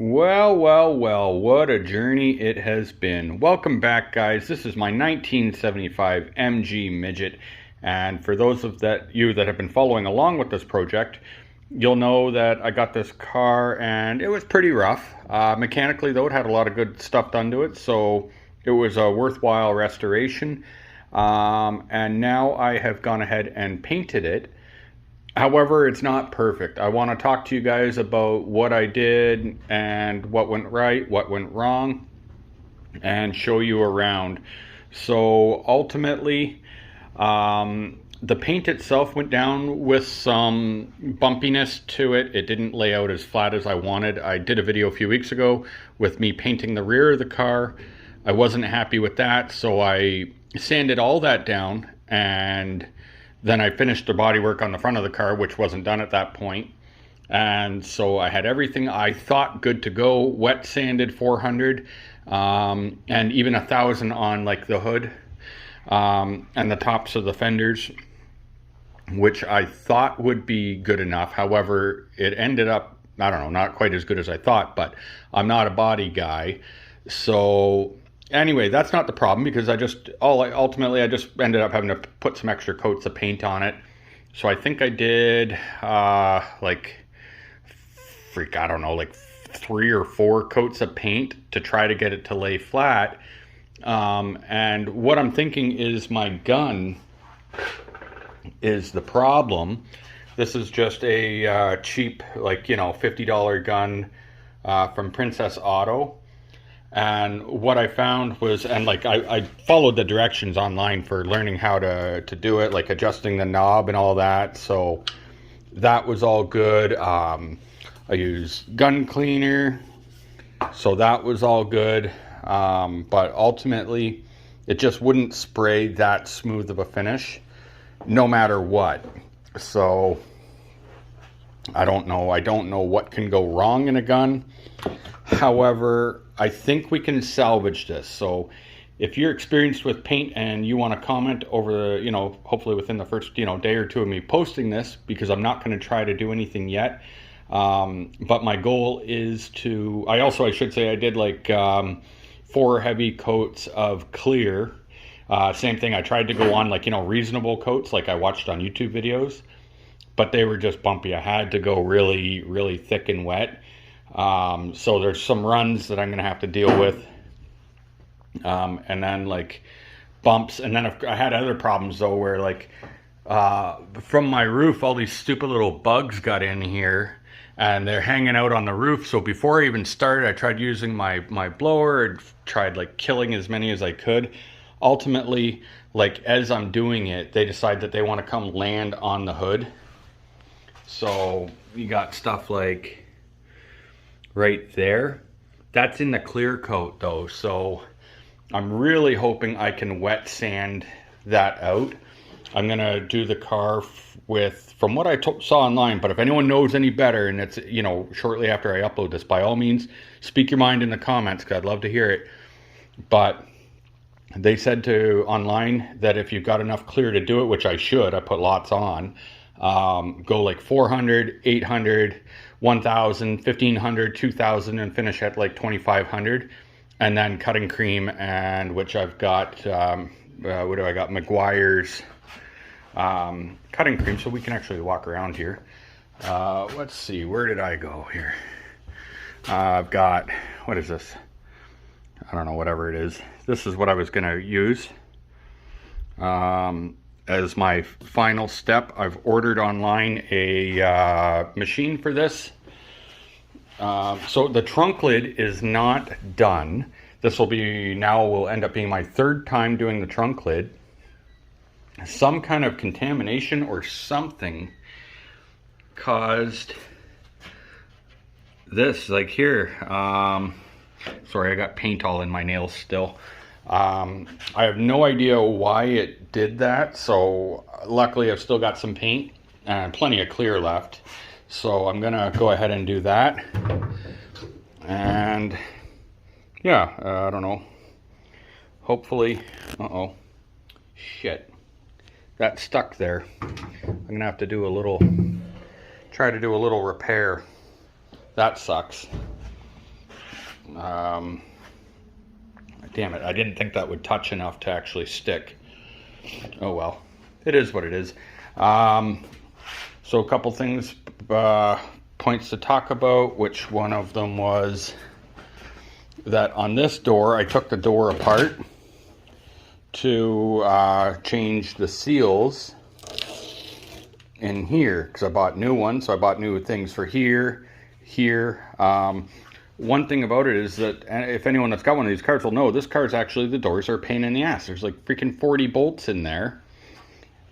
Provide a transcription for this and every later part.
Well, what a journey it has been. Welcome back, guys. This is my 1975 MG Midget, and for those of you that have been following along with this project, you'll know that I got this car and it was pretty rough. Mechanically, though, it had a lot of good stuff done to it, so it was a worthwhile restoration. And now I have gone ahead and painted it. However, it's not perfect. I want to talk to you guys about what I did and what went right, what went wrong, and show you around. So ultimately, the paint itself went down with some bumpiness to it. It didn't lay out as flat as I wanted. I did a video a few weeks ago with me painting the rear of the car. I wasn't happy with that, so I sanded all that down, and then I finished the bodywork on the front of the car, which wasn't done at that point. And so I had everything I thought good to go, wet sanded 400, and even 1,000 on like the hood and the tops of the fenders, which I thought would be good enough. However, it ended up, I don't know, not quite as good as I thought, but I'm not a body guy. So anyway, that's not the problem, because ultimately I just ended up having to put some extra coats of paint on it. So I think I did like 3 or 4 coats of paint to try to get it to lay flat. And what I'm thinking is my gun is the problem. This is just a cheap, $50 gun from Princess Auto. And what I found was, I followed the directions online for learning how to do it, like adjusting the knob and all that. So that was all good. I used gun cleaner, so that was all good. But ultimately, it just wouldn't spray that smooth of a finish, no matter what. So I don't know what can go wrong in a gun. However, I think we can salvage this. So if you're experienced with paint and you want to comment over hopefully within the first, day or two of me posting this, because I'm not going to try to do anything yet. But my goal is to, I should say I did 4 heavy coats of clear. Same thing, I tried to go on reasonable coats like I watched on YouTube videos, but they were just bumpy. I had to go really, really thick and wet. So there's some runs that I'm going to have to deal with, and then bumps. And then I had other problems though, where from my roof, all these stupid little bugs got in here and they're hanging out on the roof. So before I even started, I tried using my blower and tried killing as many as I could. Ultimately, as I'm doing it, they decide that they want to come land on the hood. So you got stuff right there. That's in the clear coat though, so I'm really hoping I can wet sand that out. I'm gonna do the car from what I saw online, but if anyone knows any better, and it's shortly after I upload this, by all means speak your mind in the comments, because I'd love to hear it. But they said online that if you've got enough clear to do it, which I should, I put lots on, go 400, 800, 1,000, 1,500, 2,000, and finish at 2,500, and then cutting cream, and which I've got, what do I got? McGuire's cutting cream, so we can actually walk around here. Let's see, where did I go here? I've got, what is this? I don't know, whatever it is. This is what I was gonna use as my final step. I've ordered online a machine for this. So the trunk lid is not done. This will end up being my 3rd time doing the trunk lid. Some kind of contamination or something caused this, here. Sorry, I got paint all in my nails still. I have no idea why it did that, so luckily I've still got some paint and plenty of clear left. So I'm gonna go ahead and do that. And yeah, I don't know. Hopefully, shit. That stuck there. I'm gonna have to do try to do a little repair. That sucks. Damn it, I didn't think that would touch enough to actually stick. Oh well, it is what it is. So a couple things, points to talk about, which one of them was that on this door, I took the door apart to change the seals in here, because I bought new ones, so I bought new things for here. One thing about it is that, if anyone that's got one of these cars will know, this car's actually, the doors are a pain in the ass. There's like freaking 40 bolts in there.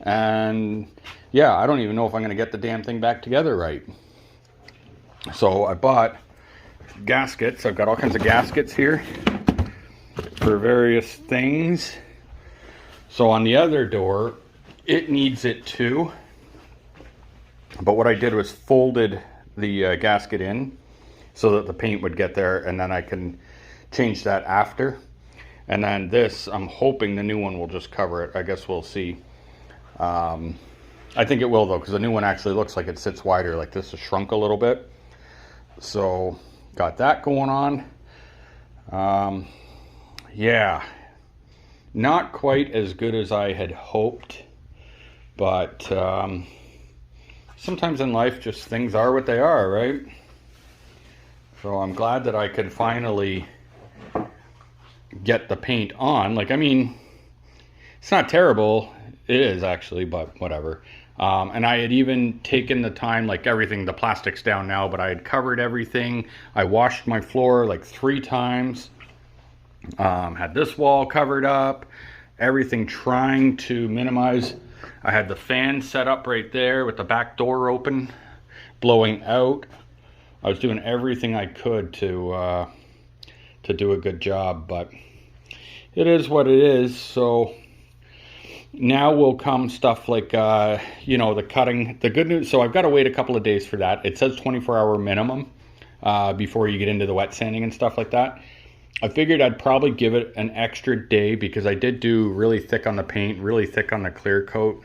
And yeah, I don't even know if I'm going to get the damn thing back together right. So I bought gaskets. I've got all kinds of gaskets here for various things. So on the other door, it needs it too. But what I did was folded the gasket in so that the paint would get there, and then I can change that after. And then this, I'm hoping the new one will just cover it. I guess we'll see. I think it will though, because the new one actually looks like it sits wider. Like this has shrunk a little bit. So got that going on. Yeah, not quite as good as I had hoped, but sometimes in life just things are what they are, right? So I'm glad that I could finally get the paint on. Like, I mean, it's not terrible. It is actually, but whatever. And I had even taken the time, like everything, the plastic's down now, but I had covered everything. I washed my floor like 3 times. Had this wall covered up. Everything trying to minimize. I had the fan set up right there with the back door open, blowing out. I was doing everything I could to do a good job, but it is what it is. So now will come stuff like, you know, the cutting. The good news, so I've got to wait a couple of days for that. It says 24-hour minimum before you get into the wet sanding and stuff like that. I figured I'd probably give it an extra day because I did do really thick on the paint, really thick on the clear coat.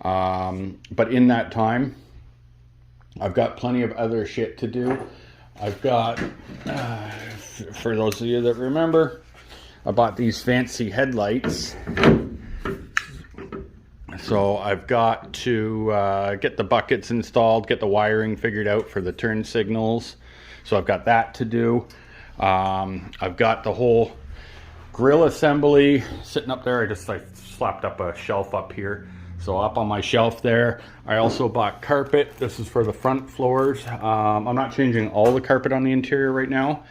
But in that time, I've got plenty of other shit to do. I've got, for those of you that remember, I bought these fancy headlights. So I've got to get the buckets installed, get the wiring figured out for the turn signals. So I've got that to do. I've got the whole grill assembly sitting up there. I slapped up a shelf up here. So up on my shelf there, I also bought carpet. This is for the front floors. I'm not changing all the carpet on the interior right now,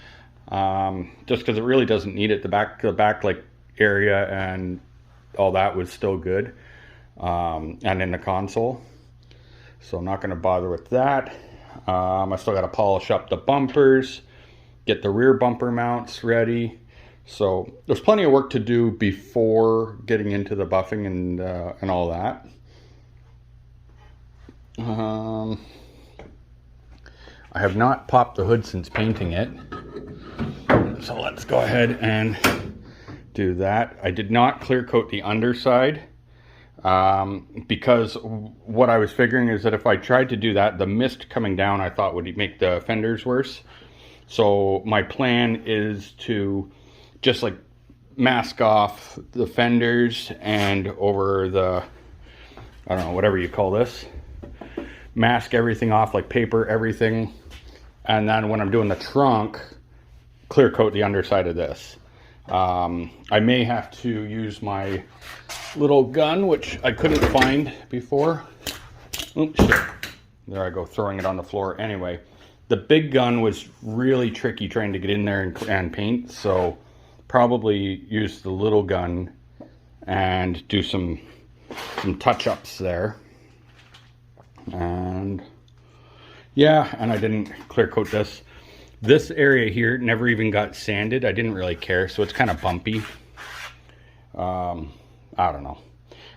just because it really doesn't need it. The back like area and all that was still good, and in the console. So I'm not going to bother with that. I still got to polish up the bumpers, get the rear bumper mounts ready. So there's plenty of work to do before getting into the buffing and all that. I have not popped the hood since painting it. So let's go ahead and do that. I did not clear coat the underside because what I was figuring is that if I tried to do that, the mist coming down I thought would make the fenders worse. So my plan is to just like mask off the fenders and over the, I don't know, whatever you call this, mask everything off, like paper, everything. And then when I'm doing the trunk, clear coat the underside of this. I may have to use my little gun, which I couldn't find before. Oops, shit. There I go, throwing it on the floor. Anyway, the big gun was really tricky trying to get in there and paint, so probably use the little gun and do some touch-ups there. And yeah, and I didn't clear coat this. This area here never even got sanded. I didn't really care, so it's kind of bumpy. I don't know.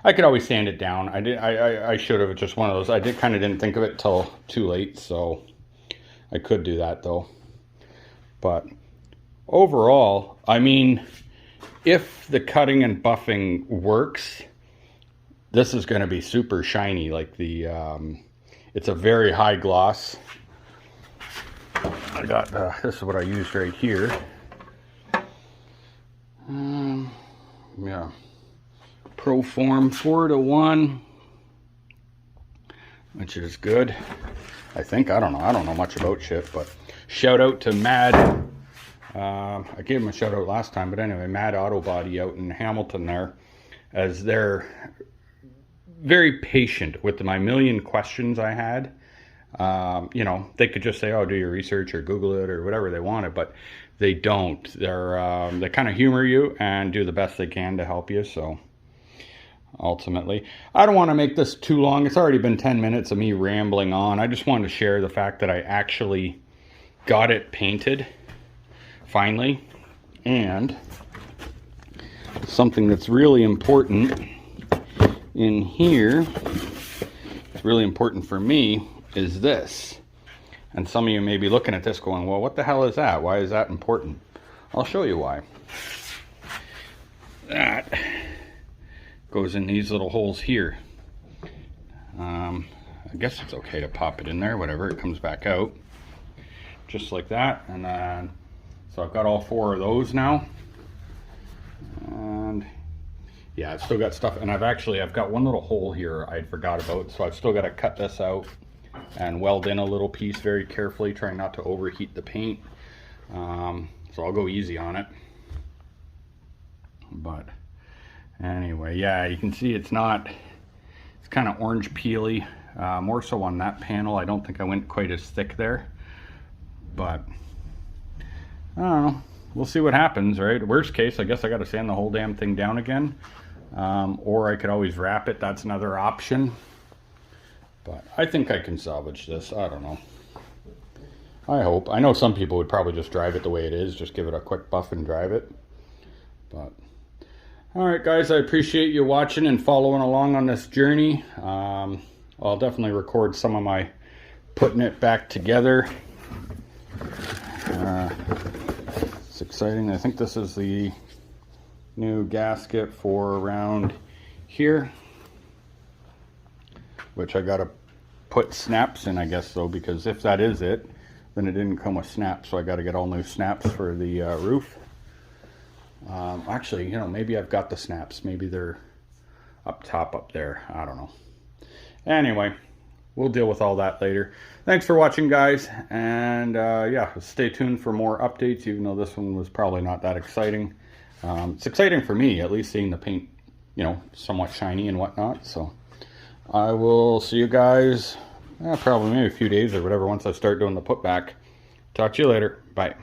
I could always sand it down. I should have. It's just one of those. I kind of didn't think of it till too late, so I could do that though. But overall, I mean, if the cutting and buffing works, this is going to be super shiny. Like the, it's a very high gloss. I got, this is what I used right here. Yeah. Proform 4-to-1, which is good. I think, I don't know much about shit, but shout out to Mad. I gave him a shout out last time, but anyway, Mad Auto Body out in Hamilton there, as they're very patient with my million questions I had. You know, they could just say, oh, do your research or Google it or whatever they wanted, but they don't. They kind of humor you and do the best they can to help you. So ultimately, I don't want to make this too long. It's already been 10 minutes of me rambling on. I just wanted to share the fact that I actually got it painted finally. And something that's really important in here, it's really important for me, is this. And some of you may be looking at this going, well, what the hell is that? Why is that important? I'll show you why. That goes in these little holes here. I guess it's okay to pop it in there, whatever, it comes back out. Just like that. And then, so I've got all 4 of those now. And yeah, I've still got stuff, and I've got one little hole here I forgot about, so I've still got to cut this out and weld in a little piece very carefully, trying not to overheat the paint. So I'll go easy on it. But anyway, yeah, you can see it's kind of orange peely, more so on that panel. I don't think I went quite as thick there, but I don't know. We'll see what happens, right? Worst case, I guess I got to sand the whole damn thing down again. Or I could always wrap it. That's another option. But I think I can salvage this. I don't know. I hope. I know some people would probably just drive it the way it is. Just give it a quick buff and drive it. But alright guys, I appreciate you watching and following along on this journey. I'll definitely record some of my putting it back together. It's exciting. I think this is the new gasket for around here, which I gotta put snaps in, I guess, though, because if that is it, then it didn't come with snaps, so I gotta get all new snaps for the roof. Actually, you know, maybe I've got the snaps. Maybe they're up top up there. I don't know. Anyway, we'll deal with all that later. Thanks for watching, guys, and yeah, stay tuned for more updates, even though this one was probably not that exciting. It's exciting for me, at least seeing the paint, you know, somewhat shiny and whatnot. So I will see you guys probably maybe a few days or whatever once I start doing the putback. Talk to you later. Bye.